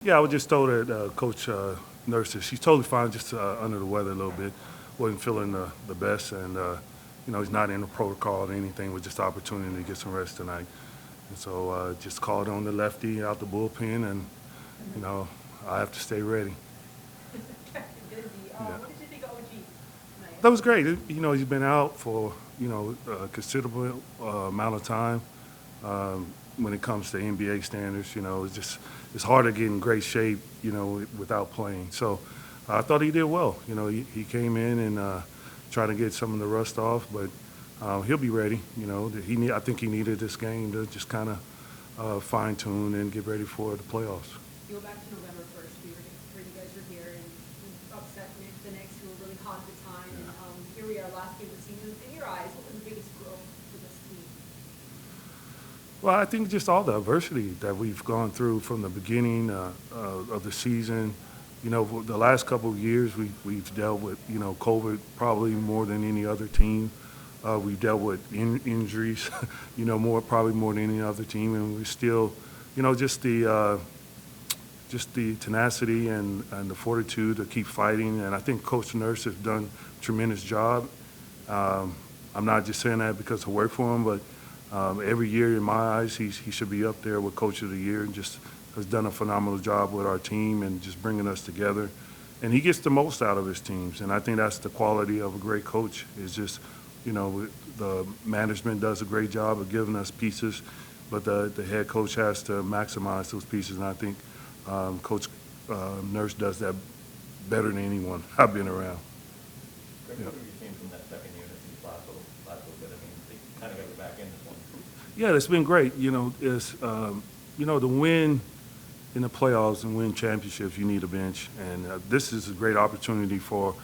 Yeah, I was just told that Coach Nurse that she's totally fine, just under the weather a little bit. Wasn't feeling the best, and he's not in the protocol or anything. It was just an opportunity to get some rest tonight. And so just called on the lefty out the bullpen, and I have to stay ready. Busy. Yeah. What did you think of OG tonight? That was great. He's been out for a considerable amount of time. When it comes to NBA standards, it's hard to get in great shape, without playing. So I thought he did well. He came in and tried to get some of the rust off, but he'll be ready. I think he needed this game to just kind of fine tune and get ready for the playoffs. You go back to November 1st, where you guys were here and you upset the Knicks, who were really hot at the time. Yeah. And here we are, last game of the season. In your eyes, what was the biggest growth for this team? Well, I think just all the adversity that we've gone through from the beginning of the season. The last couple of years we've dealt with, COVID probably more than any other team. We've dealt with injuries, probably more than any other team, and we still, just the tenacity and the fortitude to keep fighting. And I think Coach Nurse has done a tremendous job. I'm not just saying that because I work for him, but every year in my eyes, he should be up there with Coach of the Year, and just has done a phenomenal job with our team and just bringing us together. And he gets the most out of his teams, and I think that's the quality of a great coach. Is just, the management does a great job of giving us pieces, but the head coach has to maximize those pieces, and I think Coach Nurse does that better than anyone I've been around. Greg, what have you seen from that second unit these last little bit? I mean, they kind of got you back in this one. Yeah, it's been great. The win in the playoffs and win championships, you need a bench. And this is a great opportunity for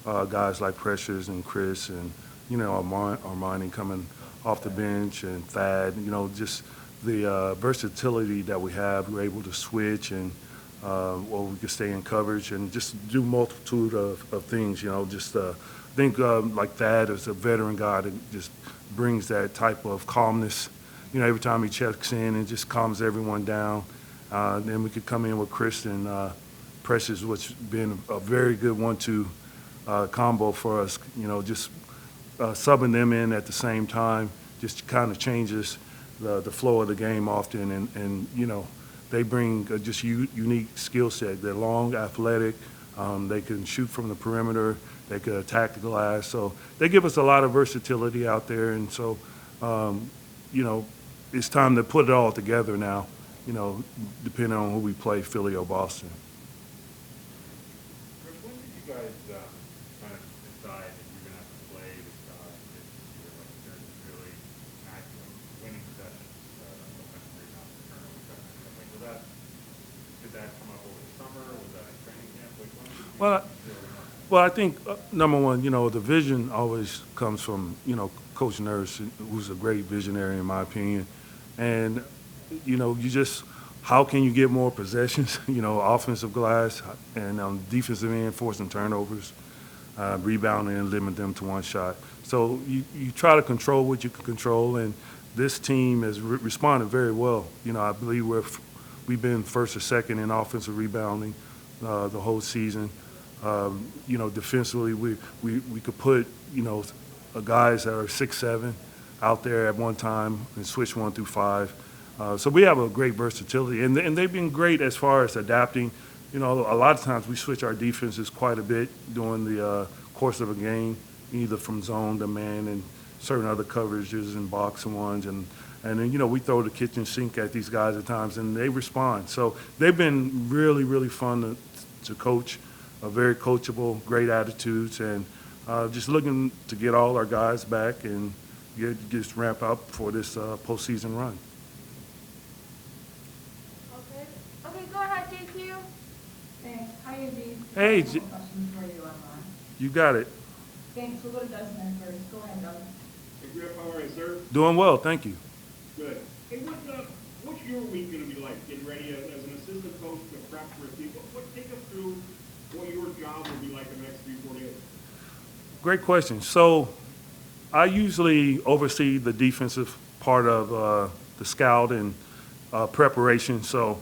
guys like Precious and Chris and, Armani coming off the bench, and Thad, just the versatility that we have. We're able to switch, and or we can stay in coverage and just do multitude of things, I think like Thad is a veteran guy that just brings that type of calmness. Every time he checks in and just calms everyone down. Then we could come in with Chris and Precious, which has been a very good 1-2 combo for us. Just subbing them in at the same time just kind of changes the flow of the game often. And they bring just unique skill set. They're long, athletic. They can shoot from the perimeter. They can attack the glass. So they give us a lot of versatility out there. And so, it's time to put it all together now, depending on who we play, Philly or Boston. Chris, when did you guys kind of decide that you're going to have to play this year, like during this really maximum winning sessions, offensive rebounds, turnover sessions, stuff like that? Did that come up over the summer? Was that at training camp? Like, when did you Well, I think, number one, the vision always comes from, Coach Nurse, who's a great visionary in my opinion. And, how can you get more possessions, offensive glass, and on defensive end, forcing turnovers, rebounding and limit them to one shot. So you try to control what you can control, and this team has responded very well. I believe we've been first or second in offensive rebounding the whole season. Defensively, we could put, guys that are 6'7" out there at one time and switch 1 through 5. So we have a great versatility, and they've been great as far as adapting. A lot of times we switch our defenses quite a bit during the course of a game, either from zone to man and certain other coverages and box and ones, and then we throw the kitchen sink at these guys at times, and they respond. So they've been really, really fun to coach. Very coachable, great attitudes, and just looking to get all our guys back and just ramp up for this postseason run. Okay, go ahead, JQ. Thanks. Hi, Izzy. Hey, Questions for you online. You got it. Thanks. We'll go to Dustin first. Go ahead, Doug. Hey, Griff, how are you, sir? Doing well, thank you. Good. Hey, what's your week going to be like getting ready as an assistant coach to prep for a team? Take us through what your job will be like the next 3-4 days. Great question. So I usually oversee the defensive part of the scout and preparation. So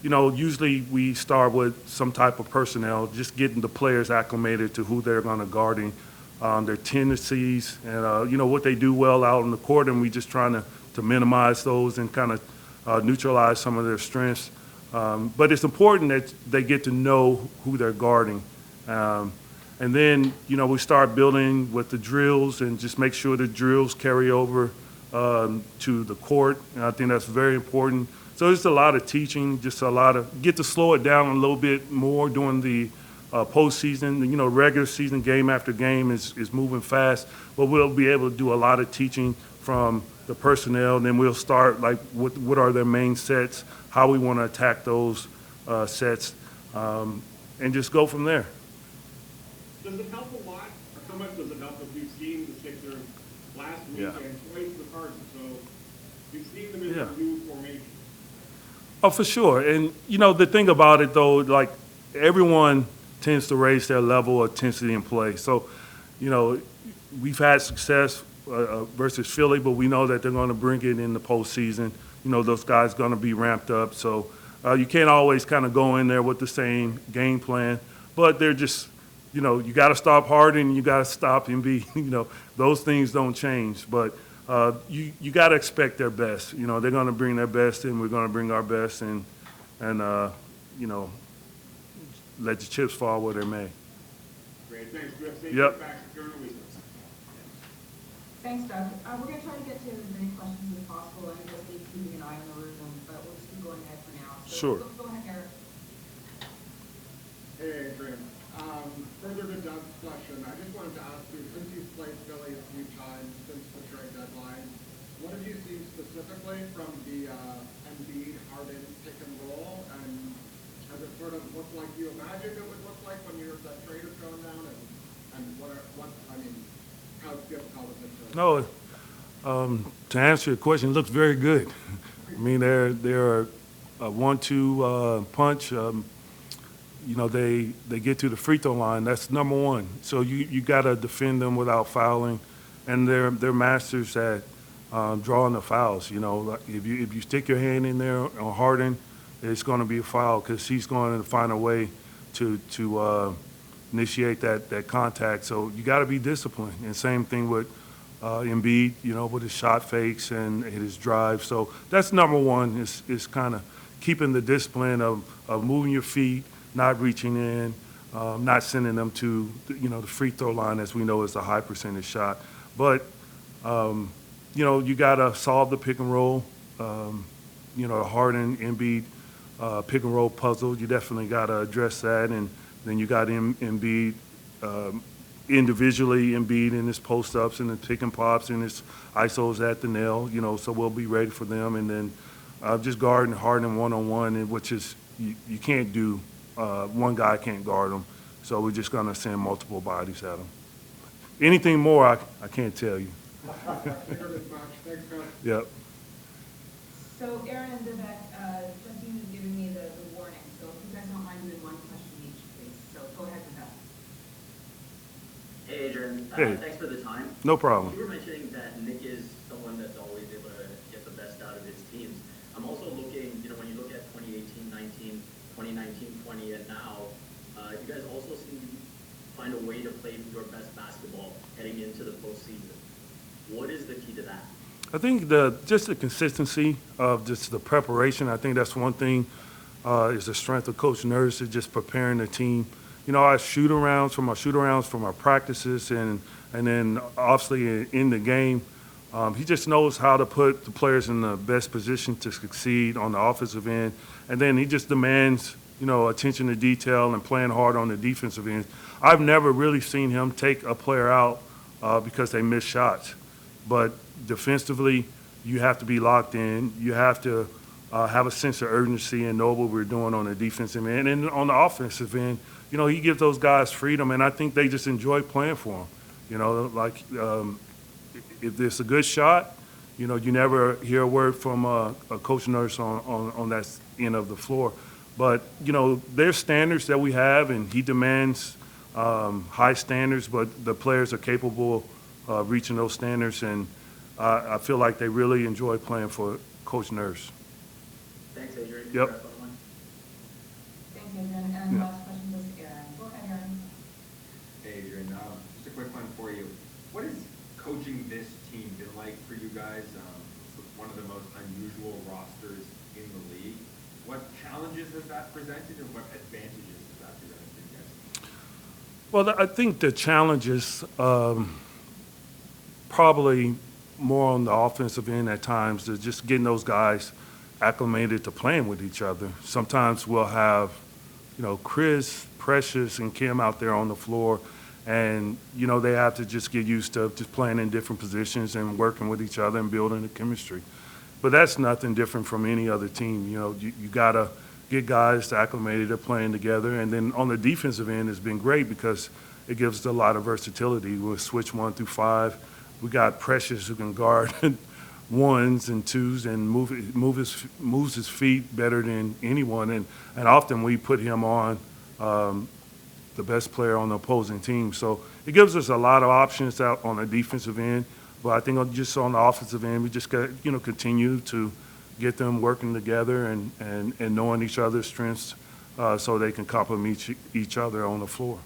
usually we start with some type of personnel, just getting the players acclimated to who they're going to guarding, their tendencies, and what they do well out on the court, and we just trying to minimize those and kind of neutralize some of their strengths. But it's important that they get to know who they're guarding. And then, we start building with the drills and just make sure the drills carry over to the court. And I think that's very important. So it's a lot of teaching, just a lot of, get to slow it down a little bit more during the postseason. Regular season, game after game is moving fast, but we'll be able to do a lot of teaching from the personnel. And then we'll start, like, what are their main sets, how we want to attack those sets, and just go from there. Does it help a lot, or how much does it help if you've seen the Sixers last week Yeah. and twice the Cardinals? So you've seen them in Yeah. their new formation. Oh, for sure. And, the thing about it, though, like, everyone tends to raise their level of intensity in play. So, we've had success versus Philly, but we know that they're going to bring it in the postseason. Those guys going to be ramped up. So you can't always kind of go in there with the same game plan, but they're just, you got to stop Harden and you got to stop Embiid. Those things don't change. But you got to expect their best. They're going to bring their best, and we're going to bring our best, and let the chips fall where they may. Great, thanks, Griff. Safe Yep. trip back during the week. Thanks, Doug. We're going to try to get to as many questions as possible and just be keeping an eye on the room, but we'll just be going ahead for now. So Sure. Go ahead, Eric. Hey, Adrian. Further to Doug's question, I just wanted to ask you, since you've played Philly a few times since the trade deadline, what have you seen specifically from the Embiid Harden pick and roll, and has it sort of looked like you imagined it would look like when that trade was going down, and how difficult is it to? No, to answer your question, it looks very good. I mean, they're a 1-2 punch. They get to the free throw line. That's number one. So you got to defend them without fouling, and they're masters at drawing the fouls. Like if you stick your hand in there on Harden, it's going to be a foul because he's going to find a way to initiate that contact. So you got to be disciplined. And same thing with Embiid, with his shot fakes and his drive. So that's number one is kind of keeping the discipline of moving your feet, not reaching in, not sending them to the free throw line, as we know is a high percentage shot. But you got to solve the pick and roll. The Harden Embiid pick and roll puzzle. You definitely got to address that, and then you got Embiid individually, Embiid in his post ups and the pick and pops and his isos at the nail. So we'll be ready for them, and then just guarding Harden one-on-one, which is you can't do. One guy can't guard them, so we're just going to send multiple bodies at them. Anything more, I can't tell you. Figured as much. Thanks, Coach. Yep. So Aaron and Vivek, Justine is giving me the warning, so if you guys don't mind doing one question each, please. So go ahead, Vivek. Hey, Adrian. Hey. Thanks for the time. No problem. You were mentioning that Nick is someone that's always able to get the best out of his teams. I'm also looking, when you look at 2018-19, 2019-20, and now, you guys also seem to find a way to play your best basketball heading into the postseason. What is the key to that? I think just the consistency of just the preparation. I think that's one thing is the strength of Coach Nurse is just preparing the team. Our shoot-arounds from our practices, and then obviously in the game, he just knows how to put the players in the best position to succeed on the offensive end. And then he just demands, attention to detail and playing hard on the defensive end. I've never really seen him take a player out because they missed shots. But defensively, you have to be locked in. You have to have a sense of urgency and know what we're doing on the defensive end. And on the offensive end, he gives those guys freedom, and I think they just enjoy playing for him. If there's a good shot, you never hear a word from a Coach Nurse on that end of the floor. But, there's standards that we have, and he demands high standards, but the players are capable of reaching those standards, and I feel like they really enjoy playing for Coach Nurse. Thanks, Adrian. Yep. Congrats on the win. that presented, and what advantages does that present for you guys? Well, I think the challenge is probably more on the offensive end at times, to just getting those guys acclimated to playing with each other. Sometimes we'll have, Chris, Precious, and Kim out there on the floor, and, they have to just get used to just playing in different positions and working with each other and building the chemistry. But that's nothing different from any other team. You got to get guys acclimated to playing together. And then on the defensive end, it's been great because it gives us a lot of versatility. We'll switch 1 through 5. We got Precious who can guard ones and twos and moves his feet better than anyone. And often we put him on the best player on the opposing team. So it gives us a lot of options out on the defensive end. But I think just on the offensive end, we just got to continue to get them working together and knowing each other's strengths so they can complement each other on the floor.